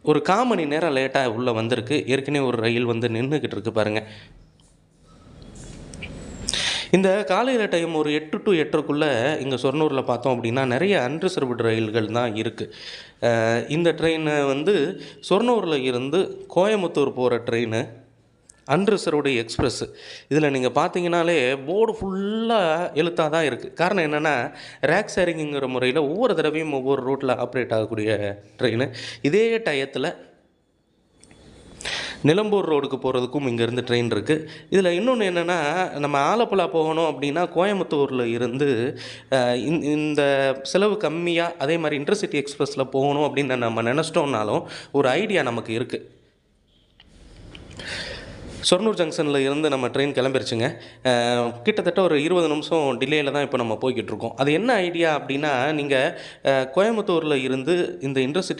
ஒரு 1/4 மணி நேரம் லேட்டாக உள்ளே வந்திருக்கு. ஏற்கனவே ஒரு ரயில் வந்து நின்றுக்கிட்டு இருக்கு பாருங்கள். இந்த காலையில் டைம் ஒரு 8 to 8:30க்குள்ளே இங்கே சொர்ணூரில் பார்த்தோம் அப்படின்னா நிறைய அன்ரிசர்வ்டு ரயில்கள் தான் இருக்குது. இந்த ட்ரெயின் வந்து சொர்ணூரில் இருந்து கோயம்புத்தூர் போகிற ட்ரெயின் அன்ரிசர்வ்டு எக்ஸ்பிரஸ். இதில் நீங்கள் பார்த்தீங்கன்னாலே போர்டு ஃபுல்லாக எழுத்தாக தான் இருக்குது. காரணம் என்னென்னா, ரேக் ஷேரிங்குங்கிற முறையில் ஒவ்வொரு தடவையும் ஒவ்வொரு ரூட்டில் ஆப்ரேட் ஆகக்கூடிய ட்ரெயின். இதே டயத்தில் நிலம்பூர் ரோடுக்கு போகிறதுக்கும் இங்கேருந்து ட்ரெயின் இருக்குது. இதில் இன்னொன்று என்னென்னா, நம்ம ஆலப்புழா போகணும் அப்படின்னா கோயம்புத்தூரில் இருந்து இந்த செலவு கம்மியாக அதே மாதிரி இன்டர்சிட்டி எக்ஸ்பிரஸில் போகணும் அப்படின்னு நம்ம நினச்சிட்டோம்னாலும் ஒரு ஐடியா நமக்கு இருக்குது. சொர்ணூர் ஜங்ஷனில் இருந்து நம்ம ட்ரெயின் கிளம்பிருச்சுங்க. கிட்டத்தட்ட ஒரு 20 நிமிஷம் டிலேயில் தான் இப்போ நம்ம போய்கிட்டு இருக்கோம். அது என்ன ஐடியா அப்படின்னா, நீங்கள் கோயம்புத்தூரில் இருந்து இந்த இன்டர்சிட்டி